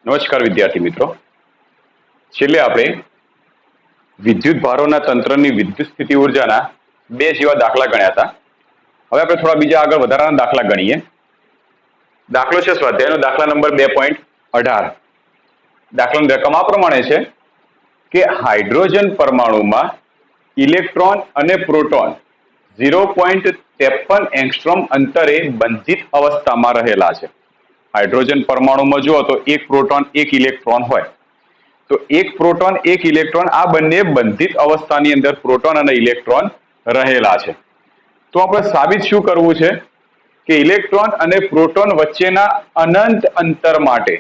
નમસ્કાર વિદ્યાર્થી મિત્રો, છેલ્લે આપણે વિદ્યુત ભારોના તંત્રની વિદ્યુત સ્થિતિ ઉર્જાના બે જેવા દાખલા ગણ્યા હતા. હવે આપણે થોડા બીજા આગળ વધારાના દાખલા ગણીએ. દાખલો છે સ્વાધ્યાયનો દાખલા નંબર 2.18. દાખલાની રકમ આ પ્રમાણે છે કે હાઇડ્રોજન પરમાણુમાં ઇલેક્ટ્રોન અને પ્રોટોન 0.53 એંગસ્ટ્રોમ અંતરે બંધિત અવસ્થામાં રહેલા છે. હાઇડ્રોજન પરમાણુમાં જુઓ તો એક પ્રોટોન એક ઇલેક્ટ્રોન હોય, તો એક પ્રોટોન એક ઇલેક્ટ્રોન આ બંને બંધિત અવસ્થાની અંદર પ્રોટોન અને ઇલેક્ટ્રોન રહેલા છે. તો આપણે સાબિત શું કરવું છે કે ઇલેક્ટ્રોન અને પ્રોટોન વચ્ચેના અનંત અંતર માટે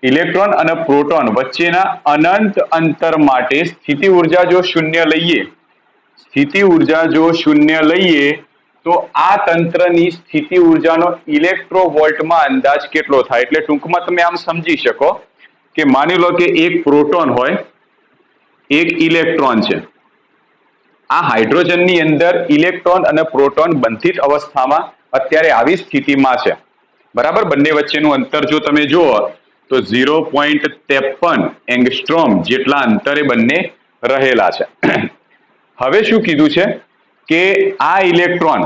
ઇલેક્ટ્રોન અને પ્રોટોન વચ્ચેના અનંત અંતર માટે સ્થિતિ ઉર્જા જો શૂન્ય લઈએ તો આ તંત્રની સ્થિતિ ઉર્જાનો ઇલેક્ટ્રોવોલ્ટમાં અંદાજ કેટલો થાય. એટલે ટૂંકમાં તમે આમ સમજી શકો કે માની લો કે એક પ્રોટોન હોય, એક ઇલેક્ટ્રોન છે. આ હાઇડ્રોજનની અંદર ઇલેક્ટ્રોન અને પ્રોટોન બંધિત અવસ્થામાં અત્યારે આવી સ્થિતિમાં છે. બરાબર, બંને વચ્ચેનું અંતર જો તમે જુઓ તો 0.53 એંગસ્ટ્રોમ જેટલા અંતરે બંને રહેલા છે. હવે શું કીધું છે કે આ ઇલેક્ટ્રોન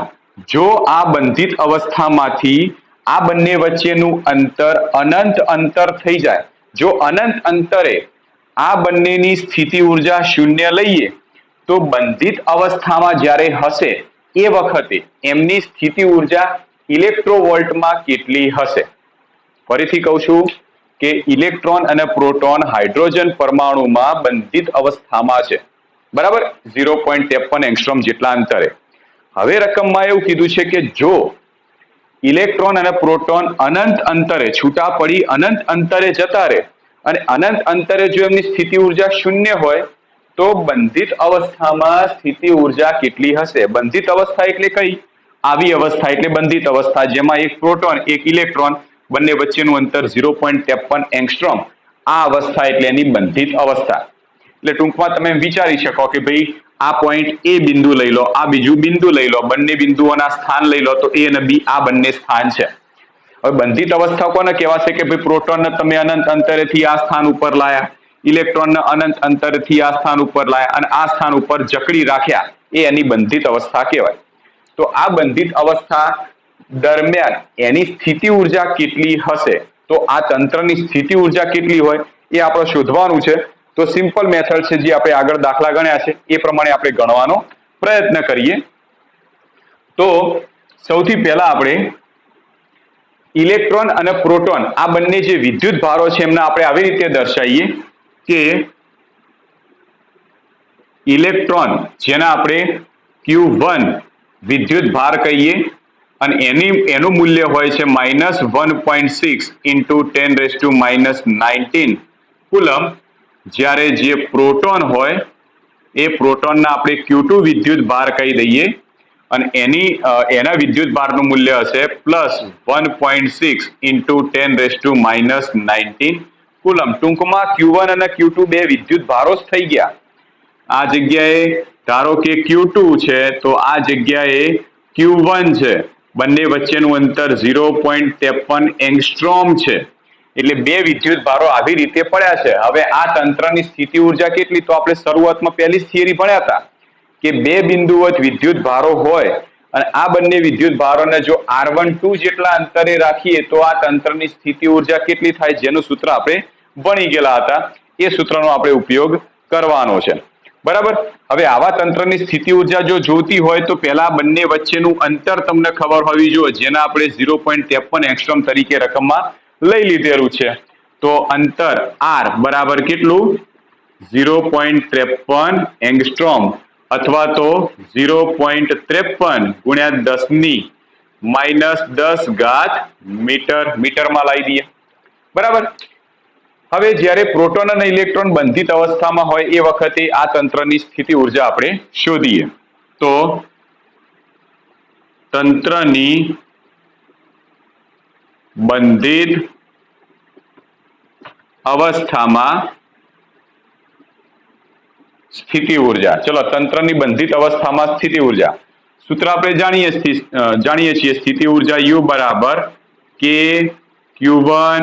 જો આ બંધિત અવસ્થામાંથી આ બંને વચ્ચેનું અંતર અનંત અંતર થઈ જાય, જો અનંત અંતરે આ બંનેની સ્થિતિ ઉર્જા શૂન્ય લઈએ તો બંધિત અવસ્થામાં જ્યારે હશે એ વખતે એમની સ્થિતિ ઉર્જા ઇલેક્ટ્રોવોલ્ટમાં કેટલી હશે. ફરીથી કહું છું કે ઇલેક્ટ્રોન અને પ્રોટોન હાઇડ્રોજન પરમાણુમાં બંધિત અવસ્થામાં છે, બરાબર, 0.53 એંગસ્ટ્રોમ જેટલા અંતરે. હવે રકમમાં એવું કીધું છે કે જો ઇલેક્ટ્રોન અને પ્રોટોન અનંત અંતરે છૂટા પડી અનંત અંતરે જતા રહે અને અનંત અંતરે જો એમની સ્થિતિ ઉર્જા શૂન્ય હોય તો બંધિત અવસ્થામાં સ્થિતિ ઉર્જા કેટલી હશે. બંધિત અવસ્થા એટલે કઈ? આવી અવસ્થા એટલે બંધિત અવસ્થા જેમાં એક પ્રોટોન એક ઇલેક્ટ્રોન બંને વચ્ચેનું અંતર 0.53 એંગસ્ટ્રોમ, આ અવસ્થા એટલે એની બંધિત અવસ્થા. એટલે ટૂંકમાં તમે વિચારી શકો કે ભાઈ આ પોઈન્ટ એ બિંદુ લઈ લો, આ બીજું બિંદુ લઈ લો, બંને બિંદુઓના સ્થાન લઈ લો તો એ અને બી આ બંને સ્થાન છે. હવે બંધિત અવસ્થા કોને કહેવાશે કે ભાઈ પ્રોટોનને તમે અનંત અંતરેથી આ સ્થાન ઉપર લાયા, ઇલેક્ટ્રોનને અનંત અંતરથી આ સ્થાન ઉપર લાયા અને આ સ્થાન ઉપર જકડી રાખ્યા, એ એની બંધિત અવસ્થા કહેવાય. તો આ બંધિત અવસ્થા દરમિયાન એની સ્થિતિ ઉર્જા કેટલી હશે, તો આ તંત્રની સ્થિતિ ઉર્જા કેટલી હોય એ આપણે શોધવાનું છે. તો સિમ્પલ મેથડ છે જે આપણે આગળ દાખલા ગણ્યા છે એ પ્રમાણે આપણે ગણવાનો પ્રયત્ન કરીએ. તો સૌથી પહેલા આપણે ઇલેક્ટ્રોન અને પ્રોટોન આ બંને જે વિદ્યુત ભારો છે એમને આપણે આવી રીતે દર્શાવીએ કે ઇલેક્ટ્રોન જેના આપણે Q1 વિદ્યુત ભાર કહીએ અને એનું મૂલ્ય હોય છે -1.6 × 10⁻⁻19 કુલમ. જ્યારે જે પ્રોટોન હોય એ પ્રોટોનના આપણે Q2 વિદ્યુત ભાર કહી દઈએ અને એના વિદ્યુત ભારનું મૂલ્ય હશે +1.6 × 10⁻⁻19 કુલમ. ટૂંકમાં Q1 અને Q2 બે વિદ્યુત ભારો જ થઈ ગયા. આ જગ્યાએ ધારો કે Q2 છે તો આ જગ્યાએ Q1 છે, બંને વચ્ચેનું અંતર 0.53 એંગસ્ટ્રોમ છે. એટલે બે વિદ્યુત ભારો આવી રીતે પડ્યા છે. હવે આ તંત્રની સ્થિતિ ઉર્જા કેટલી? તો આપણે શરૂઆતમાં પહેલી જ થિયરી ભણ્યા હતા કે બે બિંદુવત વિદ્યુત ભારો હોય અને આ બંને વિદ્યુત ભારોને જો R12 જેટલા અંતરે રાખીએ તો આ તંત્રની સ્થિતિ ઉર્જા કેટલી થાય, જેનું સૂત્ર આપણે ભણી ગયેલા હતા. એ સૂત્રનો આપણે ઉપયોગ કરવાનો છે, બરાબર. હવે આવા તંત્રની સ્થિતિ ઉર્જા જો જોતી હોય તો પહેલા બંને વચ્ચેનું અંતર તમને ખબર હોવી જોઈએ, જેના આપણે 0.53 એંગસ્ટ્રોમ તરીકે રકમમાં લઈ લીધેલું છે. તો અંતર R બરાબર કેટલું? 0.53 એંગસ્ટ્રોમ અથવા તો 0.53 × 10⁻⁻10 મીટરમાં લાવી દઈએ, બરાબર. હવે જ્યારે પ્રોટોન અને ઇલેક્ટ્રોન બંધિત અવસ્થામાં હોય એ વખતે આ તંત્રની સ્થિતિ ઉર્જા આપણે શોધીએ. તો તંત્રની બંધિત અવસ્થામાં સ્થિતિ ઉર્જા. ચલો, તંત્રની બંધિત અવસ્થામાં સ્થિતિ ઉર્જા સૂત્ર આપણે જાણીએ છીએ. સ્થિતિ ઉર્જા U બરાબર K Q1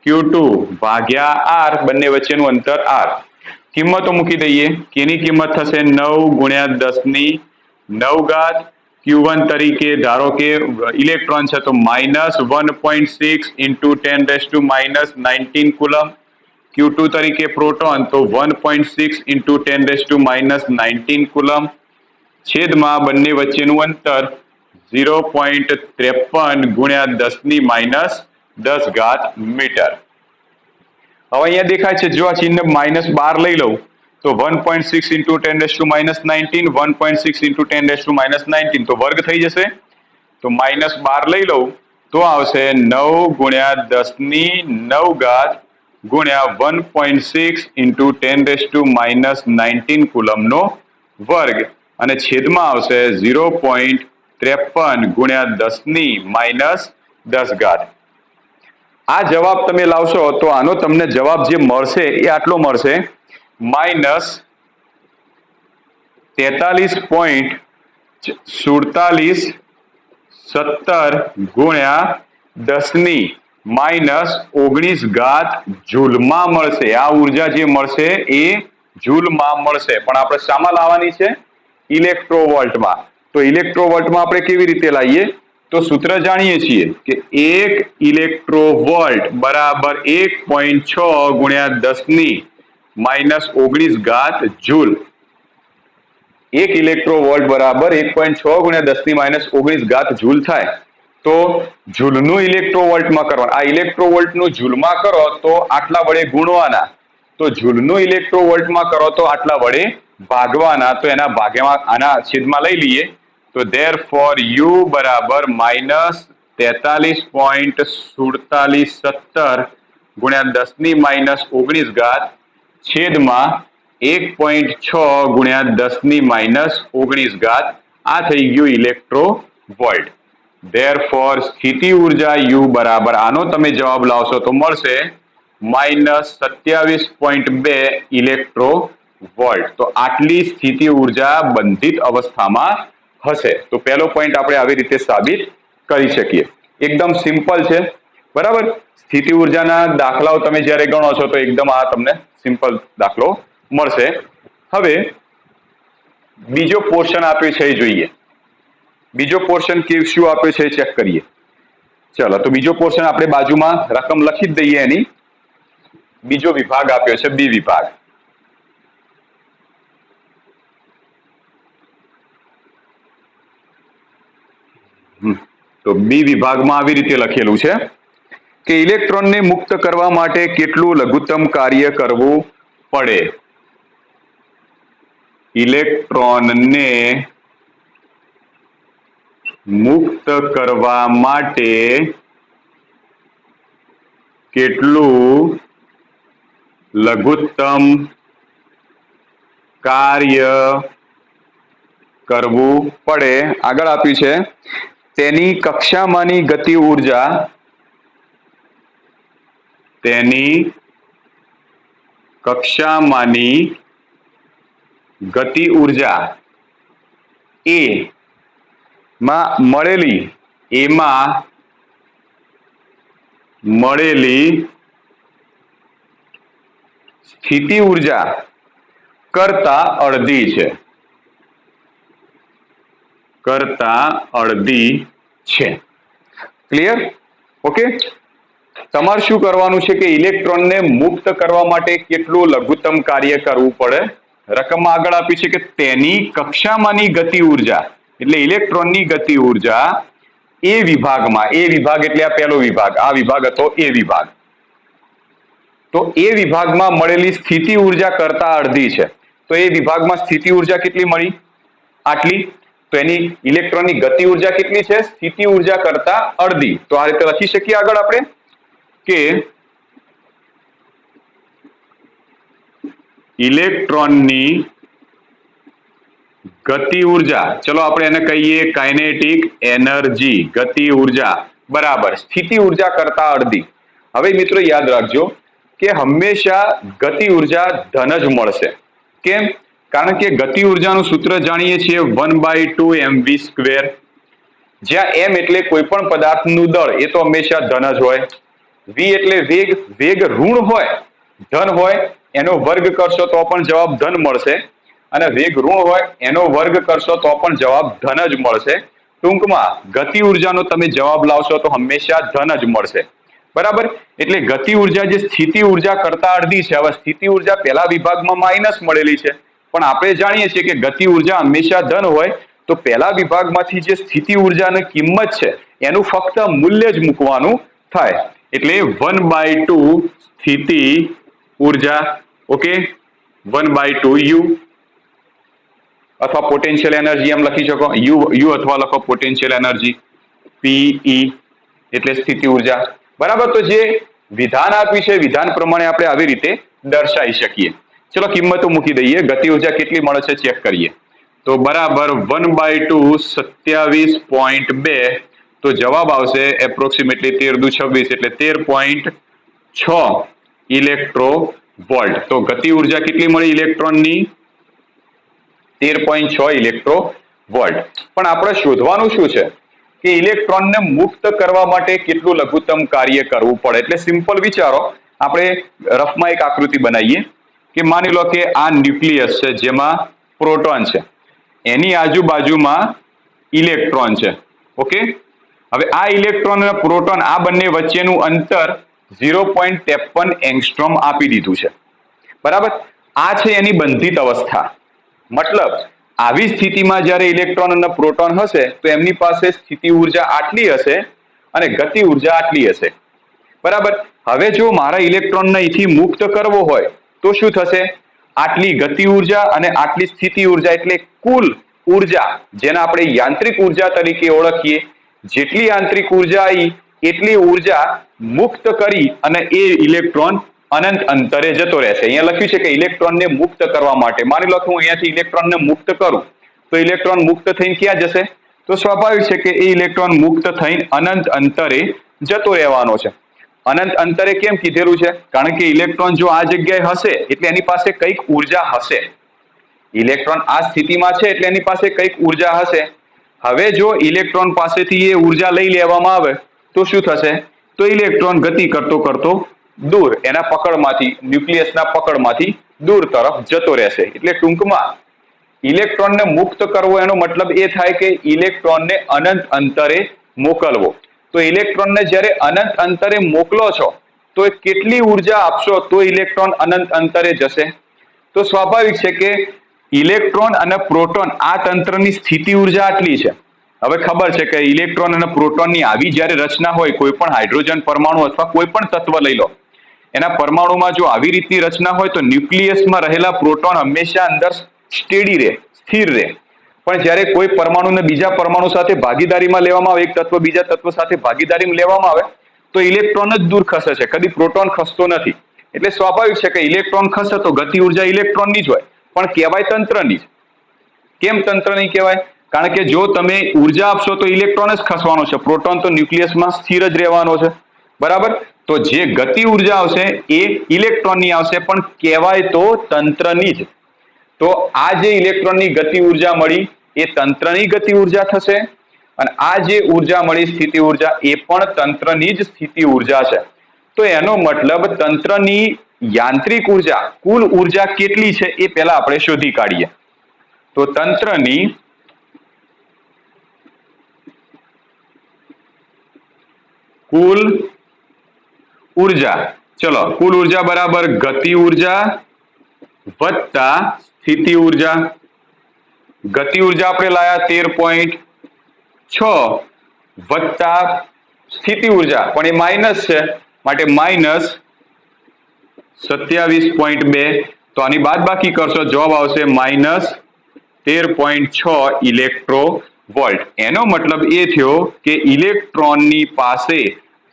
Q2 ભાગ્યા R, બંને વચ્ચેનું અંતર R. કિંમતો મૂકી દઈએ. કેની કિંમત થશે 9 ગુણ્યા 10⁹ Q1 તરીકે ધારો કે ઇલેક્ટ્રોન છે તો -1.6 ઇન્ટુ 10⁻⁻19 કુલમ. Q2 તરીકે પ્રોટોન તો 1.6 ઇન્ટુ 10⁻⁻19 કુલમ. છેદમાં બંને વચ્ચેનું અંતર 0.53 ગુણ્યા 10⁻10 મીટર. હવે અહીંયા દેખાય છે, જો આ ચિહ્ન -12 લઈ લઉં તો 1.6 ઇન્ટુ 10⁻⁻19 1.6 ઇન્ટુ 10⁻⁻19 તો વર્ગ થઈ જશે. તો -12 લઈ લઉં તો આવશે 9 ગુણ્યા 10⁹ ગુણ્યા 1.6 ઇન્ટુ 10⁻⁻19 કુલમનો વર્ગ, અને છેદમાં આવશે 0.53 ગુણ્યા 10⁻10. આ જવાબ તમે લાવશો તો આનો તમને જવાબ જે મળશે એ આટલો મળશે, -43.47 ગુણ્યા 10⁻⁻19 જૂલમાં મળશે. આ ઉર્જા જે મળશે એ જૂલમાં મળશે, પણ આપણે શામાં લાવવાની છે? ઇલેક્ટ્રોવોલ્ટમાં. તો ઇલેક્ટ્રોવોલ્ટમાં આપણે કેવી રીતે લાવીએ? તો સૂત્ર જાણીએ છીએ કે 1 ઇલેક્ટ્રોવોલ્ટ બરાબર 1.6 ગુણ્યા 10⁻⁻19 જૂલ. 1 ઇલેક્ટ્રોવોલ્ટ બરાબર 1.6 ગુણ્યા 10⁻⁻19 જૂલ થાય. તો જૂલનું ઇલેક્ટ્રોવોલ્ટમાં કરવાનું. આ ઇલેક્ટ્રોવોલ્ટનું જૂલમાં કરો તો આટલા વડે ગુણવાના, તો જૂલનું ઇલેક્ટ્રોવોલ્ટમાં કરો તો આટલા વડે ભાગવાના. તો એના ભાગ્યમાં આના છેદમાં લઈ લઈએ. તો therefore U બરાબર -43.47 ગુણ્યા 10⁻⁻19 છેદમાં 1.6 ગુણ્યા 10⁻⁻19. આ થઈ ગયું ઇલેક્ટ્રોવોલ્ટ. therefore સ્થિતિ ઉર્જા U બરાબર, આનો તમે જવાબ લાવશો તો મળશે -27.2 ઇલેક્ટ્રોવોલ્ટ. તો આટલી સ્થિતિ ઉર્જા બંધિત અવસ્થામાં હશે. તો પહેલો પોઈન્ટ આપણે આવી રીતે સાબિત કરી શકીએ. એકદમ સિમ્પલ છે, બરાબર. સ્થિતિ ઉર્જાના દાખલાઓ તમે જ્યારે ગણો છો તો એકદમ આ તમને સિમ્પલ દાખલો મળશે. હવે બીજો પોર્શન આપ્યો છે એ જોઈએ. બીજો પોર્શન શું આપ્યો છે ચેક કરીએ. ચલો, તો બીજો પોર્શન આપણે બાજુમાં રકમ લખી જ દઈએ એની. બીજો વિભાગ આપ્યો છે બી વિભાગ. તો બી વિભાગમાં આવી રીતે લખેલું છે કે ઇલેક્ટ્રોનને મુક્ત કરવા માટે કેટલું લઘુત્તમ કાર્ય કરવું પડે. ઇલેક્ટ્રોનને મુક્ત કરવા માટે કેટલું લઘુત્તમ કાર્ય કરવું પડે. આગળ આપ્યું છે તેની કક્ષામાંની ગતિ ઉર્જા, તેની કક્ષામાંની ગતિ ઉર્જા એ માં મળેલી સ્થિતિ ઉર્જા કરતા અડધી છે. ક્લિયર? ઓકે. તમારે શું કરવાનું છે કે ઇલેક્ટ્રોનને મુક્ત કરવા માટે કેટલું લઘુત્તમ કાર્ય કરવું પડે. રકમમાં આગળ આપી છે કે તેની કક્ષામાંની ગતિ ઉર્જા, એટલે ઇલેક્ટ્રોનની ગતિ ઉર્જા એ વિભાગમાં, એ વિભાગ એટલે આ પહેલો વિભાગ, આ વિભાગ હતો એ વિભાગ, તો એ વિભાગમાં મળેલી સ્થિતિ ઉર્જા કરતા અડધી છે. તો એ વિભાગમાં સ્થિતિ ઉર્જા કેટલી મળી? આટલી. તો એની ઇલેક્ટ્રોનની ગતિ ઉર્જા કેટલી છે? સ્થિતિ ઉર્જા કરતા અડધી. તો આ રીતે લખી શકીએ આગળ આપણે કે ઇલેક્ટ્રોનની ગતિ ઉર્જા, ચલો આપણે એને કહીએ કાઇનેટિક એનર્જી, ગતિ ઉર્જા બરાબર સ્થિતિ ઉર્જા કરતા અડધી. હવે મિત્રો યાદ રાખજો કે હંમેશા ગતિ ઉર્જા ધન જ મળશે. કેમ? કારણ કે ગતિ ઉર્જાનું સૂત્ર જાણીએ છીએ 1/2 mv², જ્યાં m એટલે કોઈ પણ પદાર્થનું દળ, એ તો હંમેશા ધન જ હોય. v એટલે વેગ, વેગ ઋણ હોય ધન હોય એનો વર્ગ કરશો તો પણ જવાબ ધન મળશે, અને વેગ ઋણ હોય એનો વર્ગ કરશો તો પણ જવાબ ધન જ મળશે. ટૂંકમાં ગતિ ઉર્જાનો તમે જવાબ લાવશો તો હંમેશા ધન જ મળશે. બરાબર, એટલે ગતિ ઉર્જા જે સ્થિતિ ઉર્જા કરતા અડધી છે. હવે સ્થિતિ ઉર્જા પહેલા વિભાગમાં માઇનસ મળેલી છે, પણ આપણે જાણીએ છીએ કે ગતિ ઉર્જા હંમેશા ધન હોય, તો પહેલા વિભાગમાંથી જે સ્થિતિ ઉર્જાની કિંમત છે એનું ફક્ત મૂલ્ય જ મૂકવાનું થાય. એટલે 1/2 સ્થિતિ ઉર્જા. ઓકે, 1/2 યુ, અથવા પોટેન્શિયલ એનર્જી એમ લખી શકો, યુ અથવા લખો પોટેન્શિયલ એનર્જી, પીઈ એટલે સ્થિતિ ઉર્જા. બરાબર, તો જે વિધાન આપ્યું છે વિધાન પ્રમાણે આપણે આવી રીતે દર્શાવી શકીએ. ચલો કિંમતો મૂકી દઈએ, ગતિ ઉર્જા કેટલી મળે છે ચેક કરીએ. તો બરાબર 1/2 27.2, તો જવાબ આવશે એપ્રોક્સિમેટલી 13 × 26 એટલે 13.6 ઇલેક્ટ્રો વોલ્ટ. તો ગતિ ઉર્જા કેટલી મળી ઇલેક્ટ્રોનની? 13.6 ઇલેક્ટ્રો વોલ્ટ. પણ આપણે શોધવાનું શું છે કે ઇલેક્ટ્રોનને મુક્ત કરવા માટે કેટલું લઘુત્તમ કાર્ય કરવું પડે. એટલે સિમ્પલ વિચારો, આપણે રફમાં એક આકૃતિ બનાવીએ કે માની લો કે આ ન્યુક્લિયસ છે જેમાં પ્રોટોન છે, એની આજુબાજુમાં ઇલેક્ટ્રોન છે. ઓકે, હવે આ ઇલેક્ટ્રોન અને પ્રોટોન આ બંને વચ્ચેનું અંતર 0.53 એંગસ્ટ્રોમ આપી દીધું છે. બરાબર, આ છે એની બંધિત અવસ્થા. મતલબ આવી સ્થિતિમાં જ્યારે ઇલેક્ટ્રોન અને પ્રોટોન હશે તો એમની પાસે સ્થિતિ ઉર્જા આટલી હશે અને ગતિ ઉર્જા આટલી હશે. બરાબર, હવે જો મારા ઇલેક્ટ્રોનને અહીંથી મુક્ત કરવો હોય તો શું થશે? આટલી ગતિ ઉર્જા અને આટલી સ્થિતિ ઉર્જા એટલે કુલ ઉર્જા, જેને આપણે યાંત્રિક ઉર્જા તરીકે ઓળખીએ, જેટલી યાંત્રિક ઉર્જા આવી એટલી ઉર્જા મુક્ત કરી અને એ ઇલેક્ટ્રોન અનંત અંતરે જતો રહેશે. અહીંયા લખ્યું છે કે ઇલેક્ટ્રોનને મુક્ત કરવા માટે, માની લો કે હું અહીંયાથી ઇલેક્ટ્રોનને મુક્ત કરું તો ઇલેક્ટ્રોન મુક્ત થઈને ક્યાં જશે? તો સ્વાભાવિક છે કે એ ઇલેક્ટ્રોન મુક્ત થઈને અનંત અંતરે જતો રહેવાનો છે. અનંત અંતરે કેમ કીધેલું છે? કારણ કે ઇલેક્ટ્રોન જો આ જગ્યાએ હશે એટલે એની પાસે કંઈક ઉર્જા હશે. ઇલેક્ટ્રોન આ સ્થિતિમાં છે એટલે એની પાસે કંઈક ઉર્જા હશે. હવે જો ઇલેક્ટ્રોન પાસેથી એ ઉર્જા લઈ લેવામાં આવે તો શું થશે? તો ઇલેક્ટ્રોન ગતિ કરતો કરતો દૂર એના પકડમાંથી, ન્યુક્લિયસના પકડમાંથી દૂર તરફ જતો રહેશે. એટલે ટૂંકમાં ઇલેક્ટ્રોનને મુક્ત કરવો એનો મતલબ એ થાય કે ઇલેક્ટ્રોનને અનંત અંતરે મોકલવો. તો ઇલેક્ટ્રોનને જ્યારે અનંત અંતરે મોકલો છો તો એ કેટલી ઉર્જા આપશો તો ઇલેક્ટ્રોન અનંત અંતરે જશે? તો સ્વાભાવિક છે કે ઇલેક્ટ્રોન અને પ્રોટોન આ તંત્રની સ્થિતિ ઉર્જા આટલી છે. હવે ખબર છે કે ઇલેક્ટ્રોન અને પ્રોટોનની આવી જ્યારે રચના હોય, કોઈ પણ હાઇડ્રોજન પરમાણુ અથવા કોઈ પણ તત્વ લઈ લો, એના પરમાણુમાં જો આવી રીતની રચના હોય તો ન્યુક્લિયસમાં રહેલા પ્રોટોન હંમેશા અંદર સ્ટેડી રહે, સ્થિર રહે. પણ જ્યારે કોઈ પરમાણુને બીજા પરમાણુ સાથે ભાગીદારીમાં લેવામાં આવે, એક તત્વ બીજા તત્વ સાથે ભાગીદારીમાં લેવામાં આવે તો ઇલેક્ટ્રોન જ દૂર ખસે છે, કદી પ્રોટોન ખસતો નથી. એટલે સ્વાભાવિક છે કે ઇલેક્ટ્રોન ખસે તો ગતિ ઉર્જા ઇલેક્ટ્રોનની જ હોય, પણ કહેવાય તંત્રની જ. કેમ તંત્રની કહેવાય? કારણ કે જો તમે ઉર્જા આપશો તો ઇલેક્ટ્રોન જ ખસવાનો છે, પ્રોટોન તો ન્યુક્લિયસમાં સ્થિર જ રહેવાનો છે. બરાબર, તો જે ગતિ ઉર્જા આવશે એ ઇલેક્ટ્રોનની આવશે, પણ કહેવાય તો તંત્રની જ. તો આ જે ઇલેક્ટ્રોનની ગતિ ઉર્જા મળી એ તંત્રની ગતિ ઉર્જા થશે, અને આ જે ઉર્જા મળી સ્થિતિ ઉર્જા એ પણ તંત્રની જ સ્થિતિ ઉર્જા છે. તો એનો મતલબ તંત્રની યાંત્રિક ઉર્જા, કુલ ઉર્જા કેટલી છે એ પહેલા આપણે શોધી કાઢીએ. તો તંત્રની કુલ ઉર્જા, ચલો કુલ ઉર્જા બરાબર ગતિ ઉર્જા વત્તા સ્થિતિ ઉર્જા. ગતિ ઉર્જા આપણે લાયા 13.6 વત્તા સ્થિતિ ઉર્જા, પણ એ માઇનસ છે માટે -27.2. તો આની બાદ બાકી કરશો, જવાબ આવશે -13.6 ઇલેક્ટ્રો વોલ્ટ. એનો મતલબ એ થયો કે ઇલેક્ટ્રોનની પાસે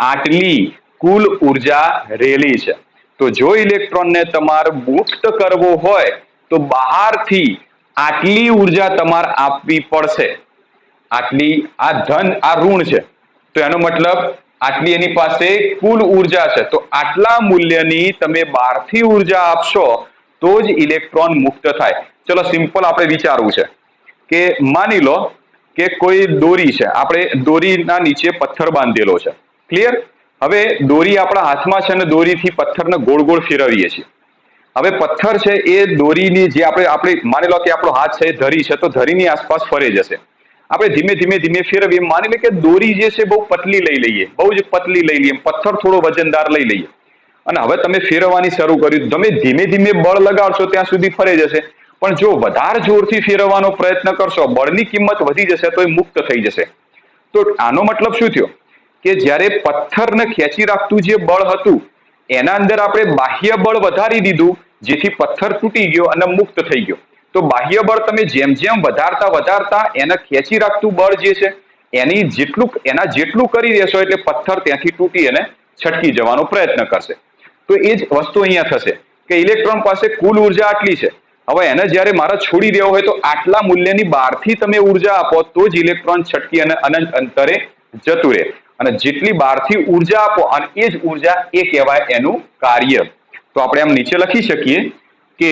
આટલી કુલ ઉર્જા રહેલી છે. તો જો ઇલેક્ટ્રોનને તમારે મુક્ત કરવો હોય તો બહારથી આટલી ઉર્જા તમારે આપવી પડશે. આટલી, આ ધન આ ઋણ છે, તો એનો મતલબ આટલી એની પાસે કુલ ઉર્જા છે. તો આટલા મૂલ્યની તમે બહારથી ઉર્જા આપશો તો જ ઇલેક્ટ્રોન મુક્ત થાય. ચલો સિમ્પલ આપણે વિચારવું છે કે માની લો કે કોઈ દોરી છે, આપણે દોરીના નીચે પથ્થર બાંધેલો છે. ક્લિયર? હવે દોરી આપણા હાથમાં છે અને દોરીથી પથ્થરને ગોળ ગોળ ફેરવીએ છીએ. હવે પથ્થર છે એ દોરીની જે આપણે માની લો કે આપણો હાથ છે એ ધરી છે, તો ધરીની આસપાસ ફરે જશે. આપણે ધીમે ધીમે ધીમે ફેરવીએ, માની લે કે દોરી જે છે બહુ પતલી લઈ લઈએ, બહુ જ પતલી લઈ લઈએ, પથ્થર થોડો વજનદાર લઈ લઈએ, અને હવે તમે ફેરવવાની શરૂ કર્યું. તમે ધીમે ધીમે બળ લગાડશો ત્યાં સુધી ફરે જશે, પણ જો વધારે જોરથી ફેરવવાનો પ્રયત્ન કરશો, બળની કિંમત વધી જશે તો એ મુક્ત થઈ જશે. તો આનો મતલબ શું થયો કે જ્યારે પથ્થરને ખેંચી રાખતું જે બળ હતું એના અંદર આપણે બાહ્ય બળ વધારી દીધું, જેથી પથ્થર તૂટી ગયો અને મુક્ત થઈ ગયો. તો બાહ્ય બળ તમે જેમ જેમ વધારતા વધારતા એને ખેંચી રાખતું બળ જે છે એના જેટલું કરી દેશો એટલે પથ્થર ત્યાંથી તૂટી અને છટકી જવાનો પ્રયત્ન કરશે. તો એ જ વસ્તુ અહીંયા થશે કે ઇલેક્ટ્રોન પાસે કુલ ઉર્જા આટલી છે, હવે એને જ્યારે મારે છોડી દેવો હોય તો આટલા મૂલ્યની બહારથી તમે ઉર્જા આપો તો જ ઇલેક્ટ્રોન છટકી અને અનંત અંતરે જતું રહે. અને જેટલી બહારથી ઉર્જા આપો અને એ જ ઉર્જા એ કહેવાય એનું કાર્ય. તો આપણે આમ નીચે લખી શકીએ કે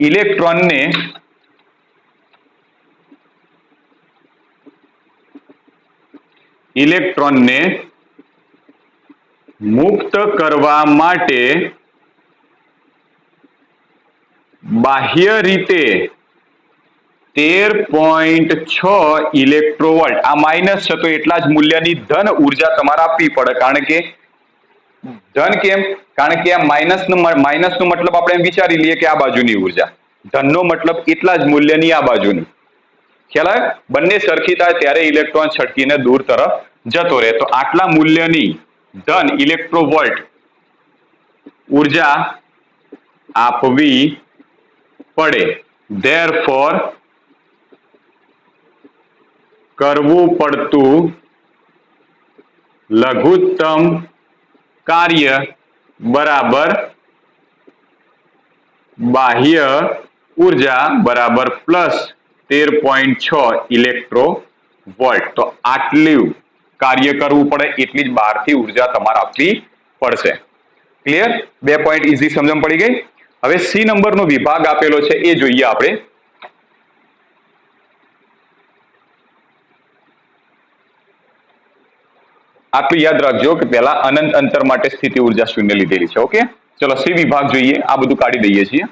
ઇલેક્ટ્રોનને મુક્ત કરવા માટે બાહ્ય રીતે 13.6 ઇલેક્ટ્રોવોલ્ટ, આ માઇનસ છે તો એટલા જ મૂલ્યની ધન ઉર્જા તમારે આપવી પડે. કારણ કે ધન કેમ? કારણ કે આ માઇનસનો મતલબ આપણે એમ વિચારી લઈએ કે આ બાજુની ઉર્જા, ધનનો મતલબ એટલા જ મૂલ્યની આ બાજુની. ખ્યાલ આવે? બંને સરખી થાય ત્યારે ઇલેક્ટ્રોન છટકીને દૂર તરફ જતો રહે. તો આટલા મૂલ્યની ધન ઇલેક્ટ્રોવોલ્ટ ઉર્જા આપવી પડે. ધેરફોર કરવું પડતું લઘુત્તમ કાર્ય બરાબર બાહ્ય ઉર્જા બરાબર પ્લસ 13.6 ઇલેક્ટ્રોવોલ્ટ. તો આટલું કાર્ય કરવું પડે, એટલી જ બહારથી ઉર્જા તમારે આપવી પડશે. ક્લિયર? 2 પોઈન્ટ ઈઝી સમજણ પડી ગઈ. હવે સી નંબરનો વિભાગ આપેલો છે એ જોઈએ આપણે. આટલું યાદ રાખજો કે પહેલા અનંત અંતર માટે સ્થિતિ ઉર્જા શૂન્ય લીધેલી છે. ઓકે, ચલો સી વિભાગ જોઈએ. આ બધું કાઢી દઈએ છીએ.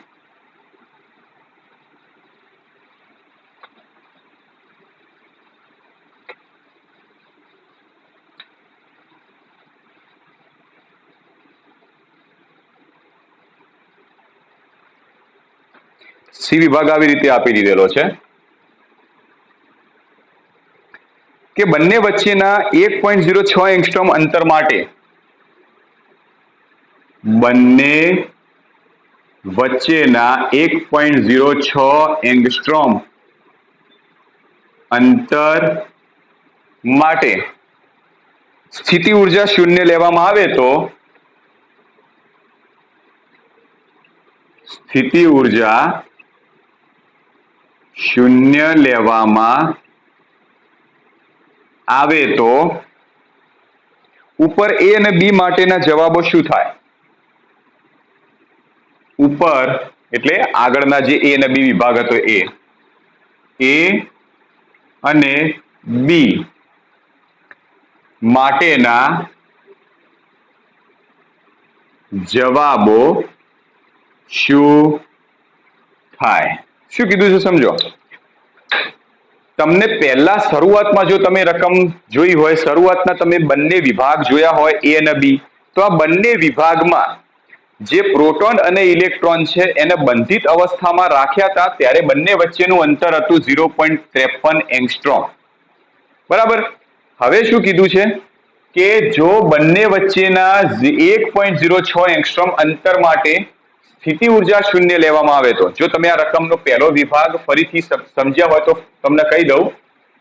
સી વિભાગ આવી રીતે આપી દીધેલો છે કે બંને વચ્ચેના 1.06 એંગસ્ટ્રોમ અંતર માટે બંને વચ્ચેના 1.06 એંગસ્ટ્રોમ અંતર માટે સ્થિતિ ઉર્જા શૂન્ય લેવામાં આવે તો સ્થિતિ ઉર્જા શૂન્ય લેવામાં આવે તો ઉપર એ અને બી માટેના જવાબો શું થાય? ઉપર એટલે આગળના જે એ અને બી વિભાગ હતો એ અને બી માટેના જવાબો શું થાય? શું કીધું છે સમજો. તમને પહેલા શરૂઆતમાં જો તમે રકમ જોઈ હોય, શરૂઆતના તમે બંને વિભાગ જોયા હોય એ અને બી, તો આ બંને વિભાગમાં જે પ્રોટોન અને ઇલેક્ટ્રોન છે એને બંધિત અવસ્થામાં રાખ્યા હતા ત્યારે બંને વચ્ચેનું અંતર હતું 0.53 એંગસ્ટ્રોમ. બરાબર. હવે શું કીધું છે કે જો બંને વચ્ચેના 1.06 એંગસ્ટ્રોમ અંતર માટે સ્થિતિ ઉર્જા શૂન્ય લેવામાં આવે તો, જો તમે આ રકમનો પહેલો વિભાગ ફરીથી સમજ્યા હોય તો તમને કહી દઉં,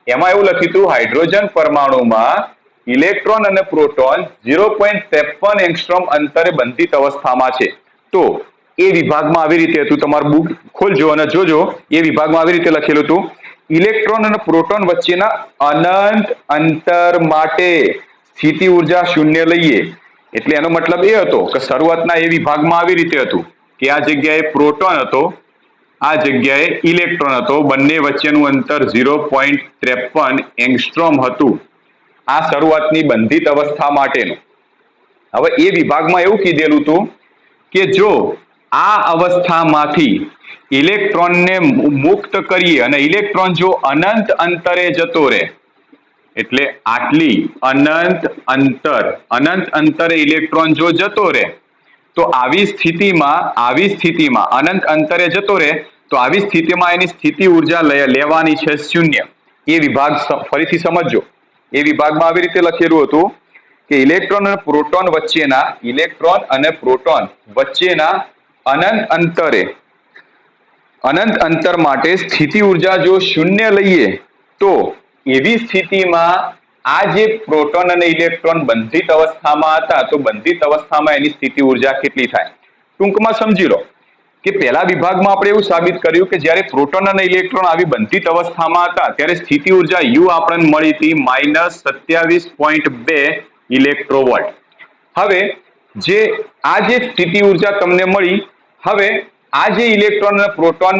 એમાં એવું લખ્યું હતું હાઇડ્રોજન પરમાણુમાં ઇલેક્ટ્રોન અને પ્રોટોન 0.53 એંગસ્ટ્રોમ અંતરે બંધિત અવસ્થામાં છે. તો એ વિભાગમાં આવી રીતે હતું, તમારું બુક ખોલજો અને જોજો. એ વિભાગમાં આવી રીતે લખેલું હતું ઇલેક્ટ્રોન અને પ્રોટોન વચ્ચેના અનંત અંતર માટે સ્થિતિ ઉર્જા શૂન્ય લઈએ. એટલે એનો મતલબ એ હતો કે શરૂઆતના એ વિભાગમાં આવી રીતે હતું કે આ જગ્યાએ પ્રોટોન હતો, આ જગ્યાએ ઇલેક્ટ્રોન હતો, બંને વચ્ચેનું અંતર 0.53 એંગસ્ટ્રોમ હતું. આ શરૂઆતની બંધિત અવસ્થા માટેનું. હવે એ વિભાગમાં એવું કીધેલું હતું કે જો આ અવસ્થામાંથી ઇલેક્ટ્રોનને મુક્ત કરીએ અને ઇલેક્ટ્રોન જો અનંત અંતરે જતો રહે, એટલે આટલી અનંત અંતરે ઇલેક્ટ્રોન જો જતો રહે, તો આવી સ્થિતિમાં અનંત અંતરે જતો રહે, તો આવી સ્થિતિમાં એની સ્થિતિ ઉર્જા લેવાની છે શૂન્ય. એ વિભાગ ફરીથી સમજો. એ વિભાગમાં આવી રીતે લખેલું હતું કે ઇલેક્ટ્રોન અને પ્રોટોન વચ્ચેના અનંત અંતર માટે સ્થિતિ ઉર્જા જો શૂન્ય લઈએ, તો એવી સ્થિતિમાં આ જે પ્રોટોન અને ઇલેક્ટ્રોન બંધિત અવસ્થામાં હતા, તો બંધિત અવસ્થામાં એની સ્થિતિ ઉર્જા કેટલી થાય? ટૂંકમાં સમજી લો કે પહેલા વિભાગમાં આપણે એવું સાબિત કર્યું કે જ્યારે પ્રોટોન અને ઇલેક્ટ્રોન આવી બંધિત અવસ્થામાં હતા, ત્યારે સ્થિતિ ઉર્જા U આપણને મળી હતી -27.2 ઇલેક્ટ્રોવોલ્ટ. હવે આ જે સ્થિતિ ઉર્જા તમને મળી, હવે આ જે ઇલેક્ટ્રોન અને પ્રોટોન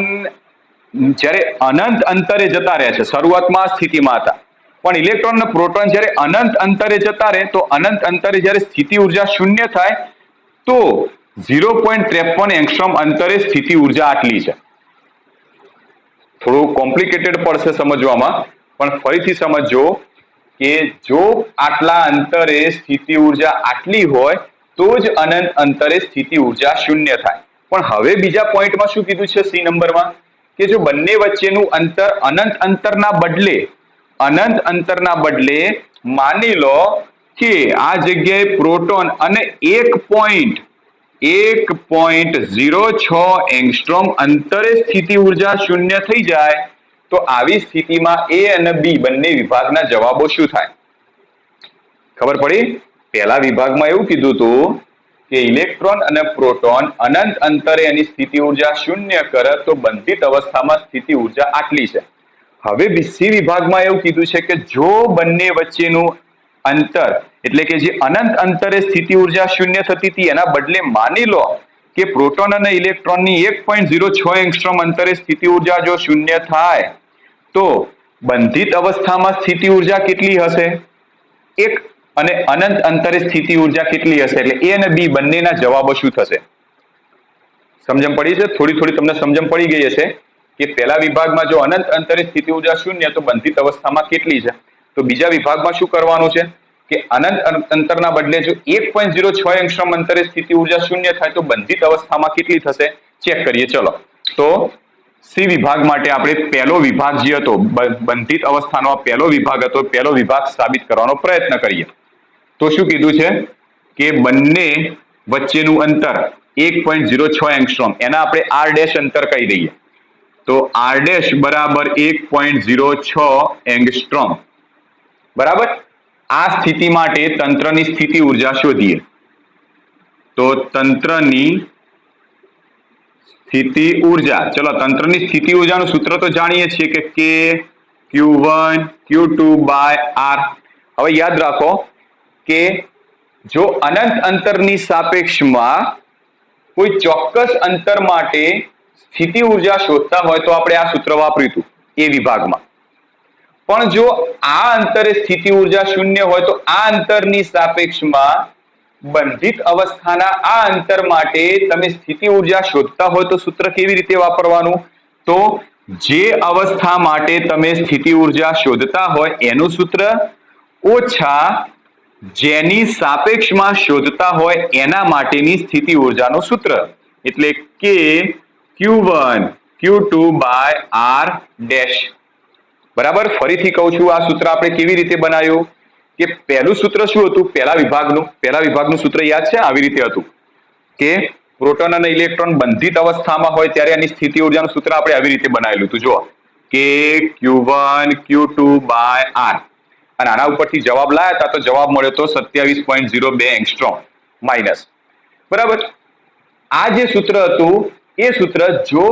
જ્યારે અનંત અંતરે જતા રહ્યા છે, શરૂઆતમાં આ સ્થિતિમાં હતા, પણ ઇલેક્ટ્રોન અને પ્રોટોન જ્યારે અનંત અંતરે જતા રહે, તો અનંત અંતરે જ્યારે સ્થિતિ ઉર્જા શૂન્ય થાય, તો 0.53 એંગસ્ટ્રોમ અંતરે સ્થિતિ ઉર્જા આટલી છે. થોડું કોમ્પ્લિકેટેડ પડશે સમજવામાં, પણ ફરીથી સમજો કે જો આટલા અંતરે સ્થિતિ ઉર્જા આટલી હોય, તો જ અનંત અંતરે સ્થિતિ ઉર્જા શૂન્ય થાય. પણ હવે બીજા પોઈન્ટમાં શું કીધું છે સી નંબરમાં, કે જો બંને વચ્ચેનું અંતર અનંત અંતરના બદલે માની લો કે આ જગ્યાએ પ્રોટોન અને 1.06 એંગસ્ટ્રોમ અંતરે સ્થિતિ ઉર્જા શૂન્ય થઈ જાય, તો આવી સ્થિતિમાં એ અને બી બંને વિભાગના જવાબો શું થાય? ખબર પડી? પહેલા વિભાગમાં એવું કીધું હતું કે ઇલેક્ટ્રોન અને પ્રોટોન અનંત અંતરે એની સ્થિતિ ઉર્જા શૂન્ય કરે, તો બંધિત અવસ્થામાં સ્થિતિ ઉર્જા આટલી છે. હવે સી વિભાગમાં એવું કીધું છે કે જો બંને વચ્ચેનું અંતર, એટલે કે જે અનંત અંતરે સ્થિતિ ઉર્જા શૂન્ય થતી હતી, એના બદલે માની લો કે પ્રોટોન અને ઇલેક્ટ્રોનની 1.06 એંગસ્ટ્રોમ અંતરે સ્થિતિ ઉર્જા જો શૂન્ય થાય, તો બંધિત અવસ્થામાં સ્થિતિ ઉર્જા કેટલી હશે? 1. અને અનંત અંતરે સ્થિતિ ઉર્જા કેટલી હશે? એટલે એ અને બી બંનેના જવાબો શું થશે? સમજણ પડી છે? થોડી તમને સમજણ પડી ગઈ હશે કે પહેલા વિભાગમાં જો અનંત અંતરે સ્થિતિ ઉર્જા શૂન્ય, તો બંધિત અવસ્થામાં કેટલી છે? તો બીજા વિભાગમાં શું કરવાનું છે કે અનંત અંતરના બદલે જો 1.06 એંગસ્ટ્રોમ અંતરે સ્થિતિ ઉર્જા શૂન્ય થાય, તો બંધિત અવસ્થામાં કેટલી થશે? ચેક કરીએ. ચલો, તો સી વિભાગ માટે આપણે પહેલો વિભાગ જે હતો, બંધિત અવસ્થાનો પહેલો વિભાગ હતો, પહેલો વિભાગ સાબિત કરવાનો પ્રયત્ન કરીએ. તો શું કીધું છે કે બંને વચ્ચેનું અંતર 1.06 એંગસ્ટ્રોમ, એના આપણે r' અંતર કહી દઈએ. તો r' બરાબર 1.06 એંગસ્ટ્રોમ. બરાબર. આ સ્થિતિ માટે તંત્રની સ્થિતિ ઉર્જા શોધીએ. તો તંત્રની સ્થિતિ ઉર્જા, ચલો તંત્રની સ્થિતિ ઉર્જાનું સૂત્ર તો જાણીએ છીએ કે K Q1 Q2 by R. હવે યાદ રાખો કે જો અનંત અંતરની સાપેક્ષમાં કોઈ ચોક્કસ અંતર માટે સ્થિતિ ઉર્જા શોધતા હોય, તો આપણે આ સૂત્ર વાપર્યું હતું એ વિભાગમાં. પણ જો આ અંતરે સ્થિતિ ઉર્જા શૂન્ય હોય, તો આ અંતરની સાપેક્ષમાં બંધિત અવસ્થાના આ અંતર માટે તમે સ્થિતિ ઉર્જા શોધતા હોય, તો સૂત્ર કેવી રીતે વાપરવાનું? તો જે અવસ્થા માટે તમે સ્થિતિ ઉર્જા શોધતા હોય એનું સૂત્ર ઓછા જેની સાપેક્ષમાં શોધતા હોય એના માટેની સ્થિતિ ઉર્જાનું સૂત્ર, એટલે કે Q1 Q2 બાય R'. બરાબર. ફરીથી કહું છું, આ સૂત્ર આપણે કેવી રીતે બનાવ્યું કે પહેલું સૂત્ર શું હતું? પહેલા વિભાગનું સૂત્ર યાદ છે? આવી રીતે હતું કે પ્રોટોન અને ઇલેક્ટ્રોન બંધિત અવસ્થામાં હોય ત્યારે એની સ્થિતિ ઉર્જાનું સૂત્ર આપણે આવી રીતે બનાવેલું હતું. જુઓ, કે Q1 Q2 બાય R, અને આના ઉપરથી જવાબ લાયા હતા, તો જવાબ મળ્યો તો 27.02 એંગસ્ટ્રોમ માઇનસ. બરાબર. આ જે સૂત્ર હતું એ સૂત્ર જો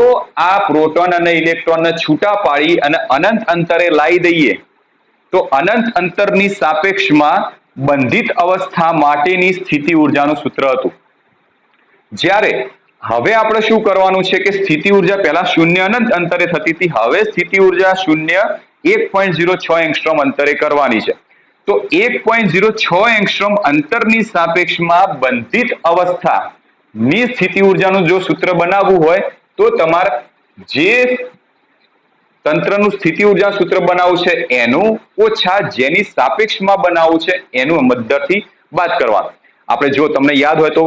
આ પ્રોટોન અને ઇલેક્ટ્રોનને છૂટા પાડી અને અનંત અંતરે લાવી દઈએ, તો અનંત અંતરની સાપેક્ષમાં બંધિત અવસ્થા માટેની સ્થિતિ ઉર્જાનું સૂત્ર હતું. જ્યારે હવે આપણે શું કરવાનું છે કે સ્થિતિ ઉર્જા પહેલા શૂન્ય અનંત અંતરે થતી હતી, હવે સ્થિતિ ઉર્જા શૂન્ય 1.06 એંગસ્ટ્રોમ અંતરે કરવાની છે. તો તો 1.06 એંગસ્ટ્રોમ અંતરની સાપેક્ષમાં બંધિત અવસ્થાની સ્થિતિ ઉર્જાનું જો સૂત્ર બનાવવું હોય તો તમારે જે તંત્રનું સ્થિતિ ઉર્જા સૂત્ર બનાવવું છે એનું ઓછા જેની સાપેક્ષમાં બનાવવું છે એનું મધ્યથી બાદ કરવાનું. આપણે જો તમને યાદ હોય તો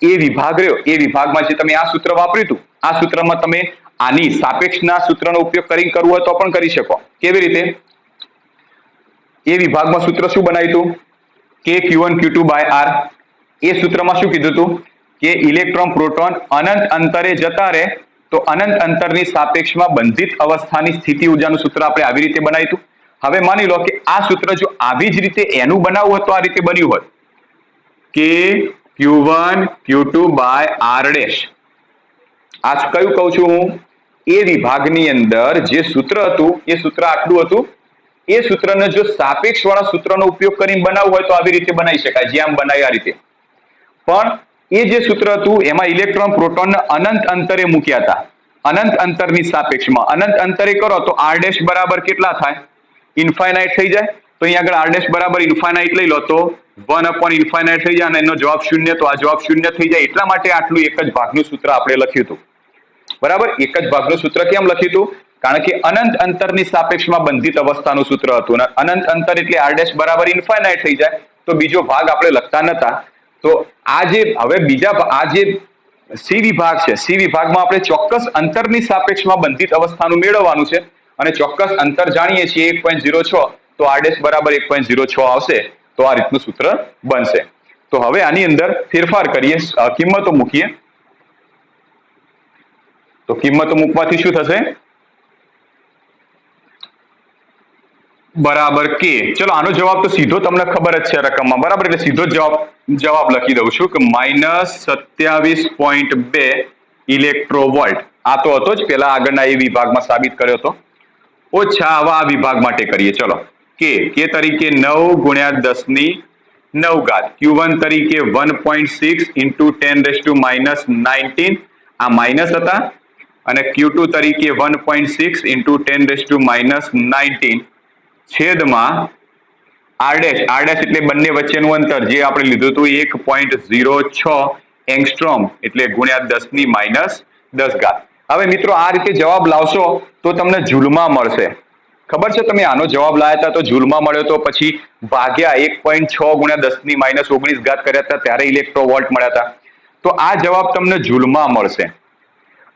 એ વિભાગ રહ્યો, એ વિભાગમાં જે તમે આ સૂત્ર વાપર્યું હતું, આ સૂત્રમાં તમે આની સાપેક્ષના સૂત્રનો ઉપયોગ કરીને કરવું હોય તો પણ કરી શકો. કેવી રીતે? એ વિભાગમાં સૂત્ર શું બનાવ્યું હતું? કે Q1 Q2 બાય R. એ સૂત્રમાં શું કીધું હતું કે ઇલેક્ટ્રોન પ્રોટોન અનંત અંતરે જતા રહે તો અનંત અંતરની સાપેક્ષમાં બંધિત અવસ્થાની સ્થિતિ ઉર્જાનું સૂત્ર આપણે આવી રીતે બનાવ્યું હતું. હવે માની લો કે આ સૂત્ર જો આવી જ રીતે એનું બનાવવું હોય તો આ રીતે બન્યું હોત કે Q1 Q2 by R dash. આ કયું કહું છું હું? એ વિભાગની અંદર જે સૂત્ર હતું એ સૂત્ર આટલું હતું. એ સૂત્રને જો સાપેક્ષ વાળા સૂત્રનો ઉપયોગ કરીને બનાવવું હોય તો આવી રીતે બનાવી શકાય, જે આમ બનાવ્યું આ રીતે. પણ એ જે સૂત્ર હતું એમાં ઇલેક્ટ્રોન પ્રોટોનને અનંત અંતરે મૂક્યા હતા. અનંત અંતરની સાપેક્ષમાં અનંત અંતરે કરો તો R ડેશ બરાબર કેટલા થાય? ઇન્ફાઇનાઇટ થઈ જાય. તો અહીંયા આગળ R ડેશ બરાબર ઇન્ફાઇનાઇટ લઈ લો તો 1/ઇન્ફાઇનાઇટ થઈ જાય અને એનો જવાબ શૂન્ય, તો આ જવાબ શૂન્ય થઈ જાય. એટલા માટે આટલું એક જ ભાગનું સૂત્ર આપણે લખ્યું હતું. બરાબર, એક જ ભાગનું સૂત્ર કેમ લખ્યું હતું? કારણ કે અનંત અંતરની સાપેક્ષમાં બંધિત અવસ્થાનું સૂત્ર હતું અને અનંત અંતર એટલે R ડેશ બરાબર ઇન્ફાઇનાઇટ થઈ જાય, તો બીજો ભાગ આપણે લખતા નતા. તો આ જે હવે આ જે સી વિભાગ છે, સી વિભાગમાં આપણે ચોક્કસ અંતરની સાપેક્ષમાં બંધિત અવસ્થાનું મેળવવાનું છે અને ચોક્કસ અંતર જાણીએ છીએ 1.06, તો R ડેશ બરાબર 1.06 આવશે. તો આ રીતનું સૂત્ર બનશે. તો હવે આની અંદર ફેરફાર કરીએ, કિંમતો મૂકીએ. તો કિંમતો મૂકવાથી શું થશે? બરાબર કે, ચલો આનો જવાબ તો સીધો તમને ખબર જ છે રકમમાં, બરાબર, એટલે સીધો જવાબ લખી દઉં છું કે -27.2 ઇલેક્ટ્રોવોલ્ટ. આ તો હતો જ પેલા આગળના એ વિભાગમાં સાબિત કર્યો હતો. ઓછા આવા આ વિભાગ માટે કરીએ. ચલો કે તરીકે 9 ગુણ્યા 10⁹ Q1 તરીકે 1.6 into 10⁻⁻19, આ માઇનસ હતા, અને Q2 તરીકે 1.6 into 10⁻19 છેદમાં R ડેશ એટલે બંને વચ્ચેનું અંતર જે આપણે લીધું હતું 1.06 એંગસ્ટ્રોમ એટલે ગુણ્યા 10⁻10. હવે મિત્રો આ રીતે જવાબ લાવશો તો તમને જૂલમાં મળશે. ખબર છે, તમે આનો જવાબ લાવ્યા હતા તો જૂલમાં મળ્યો, તો પછી ભાગ્યા 1.6 ગુણ્યા 10⁻19 કર્યા હતા ત્યારે ઇલેક્ટ્રોવોલ્ટ મળ્યા હતા. તો આ જવાબ તમને જૂલમાં મળશે.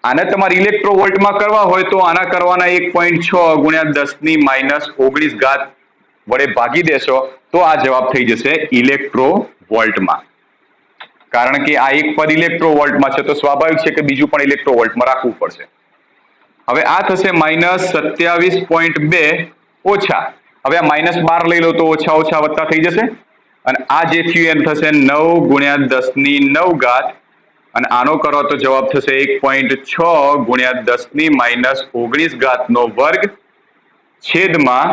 આને તમારે ઇલેક્ટ્રોવોલ્ટમાં કરવા હોય તો આના કરવાના 1.6 ગુણ્યા 10⁻19 વડે ભાગી દેશો તો આ જવાબ થઈ જશે ઇલેક્ટ્રોવોલ્ટમાં. કારણ કે આ એક પદ ઇલેક્ટ્રોવોલ્ટમાં છે તો સ્વાભાવિક છે કે બીજું પણ ઇલેક્ટ્રોવોલ્ટમાં રાખવું પડશે. હવે આ થશે -27.2 ઓછા, હવે આ -12 લઈ લો તો ઓછા ઓછા વત્તા થઈ જશે, અને આ જે થયું એમ થશે 9 ગુણ્યા 10⁹, અને આનો કરો તો જવાબ થશે 1.6 ગુણ્યા 10⁻19 છેદમાં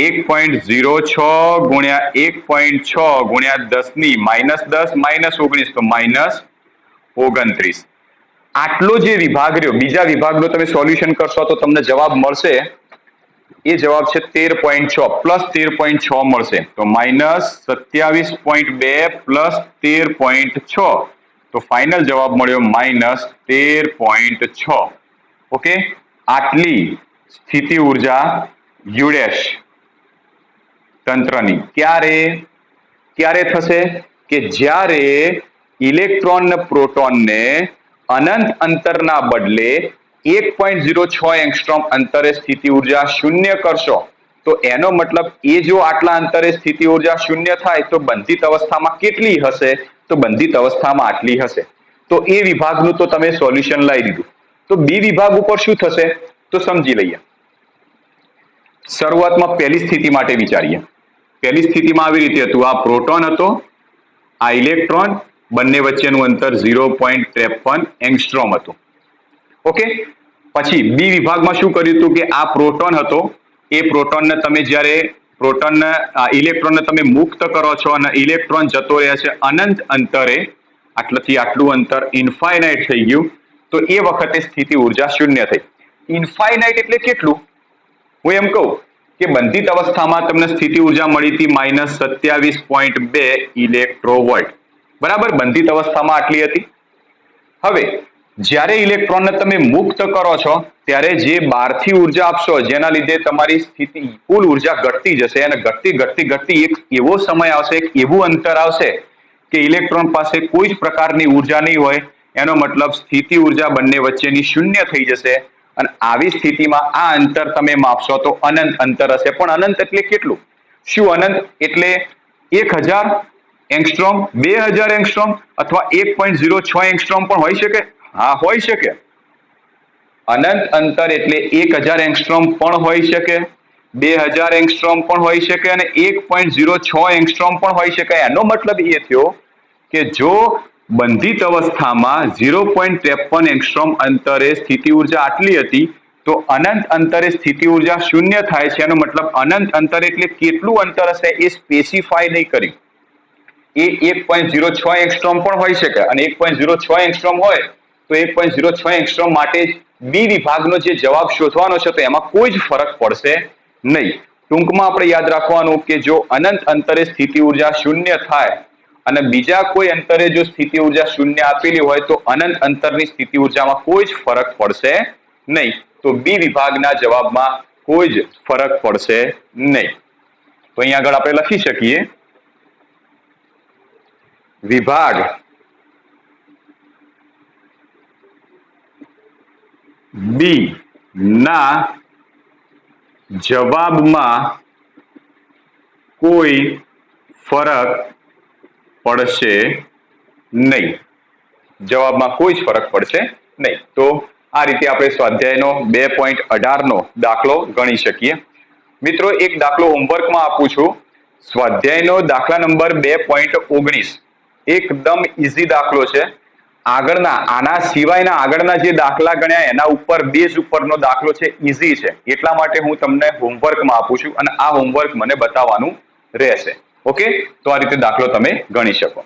1.06 ગુણ્યા 1.6 ગુણ્યા 10⁻10 -19 તો -29. આટલો જે વિભાગ રહ્યો, બીજા વિભાગનો તમે સોલ્યુશન કરશો તો તમને જવાબ મળશે, એ જવાબ છે 13.6 પ્લસ 13.6 મળશે. તો -27.2 પ્લસ 13.6, તો ફાઇનલ જવાબ મળ્યો -13.6. ઓકે, આટલી સ્થિતિ ઉર્જા U ડેશ તંત્રની ક્યારે થશે? કે જ્યારે ઇલેક્ટ્રોન ને પ્રોટોનને અનંત અંતરના બદલે 1.06 એંગસ્ટ્રોમ અંતરે સ્થિતિ ઉર્જા શૂન્ય કરશો, તો એનો મતલબ એ જો આટલા અંતરે સ્થિતિ ઉર્જા શૂન્ય થાય તો બંધિત અવસ્થામાં કેટલી હશે? તો બંધિત અવસ્થામાં આટલી હશે. તો એ વિભાગનું તો તમે સોલ્યુશન લાવી દીધું. તો બી વિભાગ ઉપર શું થશે તો સમજી લઈએ. શરૂઆતમાં પહેલી સ્થિતિ માટે વિચારીએ. પહેલી સ્થિતિમાં આવી રીતે હતું, આ પ્રોટોન હતો, આ ઇલેક્ટ્રોન, બંને વચ્ચેનું અંતર 0.53 એંગસ્ટ્રોમ હતું. ઓકે, પછી બી વિભાગમાં શું કર્યું હતું કે આ પ્રોટોન હતો, એ પ્રોટોનને તમે જ્યારે ઇલેક્ટ્રોનને તમે મુક્ત કરો છો અને ઇલેક્ટ્રોન જતો રહે છે અનંત અંતરે, આટલાથી આટલું અંતર ઇન્ફાઇનાઇટ થઈ ગયું, તો એ વખતે સ્થિતિ ઉર્જા શૂન્ય થઈ. ઇન્ફાઇનાઇટ એટલે કેટલું? હું એમ કહું કે બંધિત અવસ્થામાં તમને સ્થિતિ ઉર્જા મળી હતી -27.2 ઇલેક્ટ્રોવોલ્ટ. બરાબર, બંધિત અવસ્થામાં આટલી હતી. હવે જ્યારે ઇલેક્ટ્રોનને તમે મુક્ત કરો છો ત્યારે જે બહારથી ઉર્જા આપશો જેના લીધે તમારી સ્થિતિ કુલ ઉર્જા ઘટતી જશે અને ઘટતી એક એવો સમય આવશે, એક એવું અંતર આવશે કે ઇલેક્ટ્રોન પાસે કોઈ જ પ્રકારની ઉર્જા નહીં હોય. એનો મતલબ સ્થિતિ ઉર્જા બંને વચ્ચેની શૂન્ય થઈ જશે અને આવી સ્થિતિમાં આ અંતર તમે માપશો તો અનંત અંતર હશે. પણ અનંત એટલે કેટલું? શું અનંત એટલે 1000 એંગસ્ટ્રોમ, 2000 એંગસ્ટ્રોમ અથવા 1.06 એંગસ્ટ્રોમ પણ હોઈ શકે? હા, હોઈ શકે. અનંત અંતર એટલે 1000 એંગસ્ટ્રોમ પણ હોઈ શકે, 2000 એંગસ્ટ્રોમ પણ હોઈ શકે અને 1.06 એંગસ્ટ્રોમ પણ હોઈ શકે. એનો મતલબ એ થયો કે જો બંધિત અવસ્થામાં 0.53 એંગસ્ટ્રોમ અંતરે સ્થિતિ ઉર્જા આટલી હતી તો અનંત અંતરે સ્થિતિ ઉર્જા શૂન્ય થાય છે. એનો મતલબ અનંત અંતર એટલે કેટલું અંતર હશે એ સ્પેસિફાય નહીં કર્યું. એ 1.06 એંગસ્ટ્રોમ પણ હોઈ શકે અને 1.06 એંગસ્ટ્રોમ હોય તો 1.06 એંગસ્ટ્રોમ માટે બી વિભાગનો જે જવાબ શોધવાનો છે તો એમાં કોઈ જ ફરક પડશે નહીં. ટૂંકમાં આપણે યાદ રાખવાનું કે જો અનંત અંતરે સ્થિતિ ઉર્જા શૂન્ય થાય અને બીજા કોઈ અંતરે જો સ્થિતિ ઉર્જા શૂન્ય આપેલી હોય તો અનંત અંતરની સ્થિતિ ઉર્જામાં કોઈ જ ફરક પડશે નહીં. તો બી વિભાગના જવાબમાં કોઈ જ ફરક પડશે નહીં. તો અહીંયા આગળ આપણે લખી શકીએ વિભાગ બી ના જવાબમાં કોઈ ફરક પડશે નહીં. જવાબમાં કોઈ જ ફરક પડશે નહીં. તો આ રીતે આપણે સ્વાધ્યાયનો 2.18 દાખલો ગણી શકીએ. મિત્રો, એક દાખલો હોમવર્કમાં આપું છું. સ્વાધ્યાયનો દાખલા નંબર 2.19 એકદમ ઈઝી દાખલો છે. આના સિવાયના આગળના જે દાખલા ગણ્યા એના ઉપર બેઝ ઉપરનો દાખલો છે, ઈઝી છે. એટલા માટે હું તમને હોમવર્કમાં આપું છું અને આ હોમવર્ક મને બતાવવાનું રહેશે. ઓકે, તો આ રીતે દાખલો તમે ગણી શકો.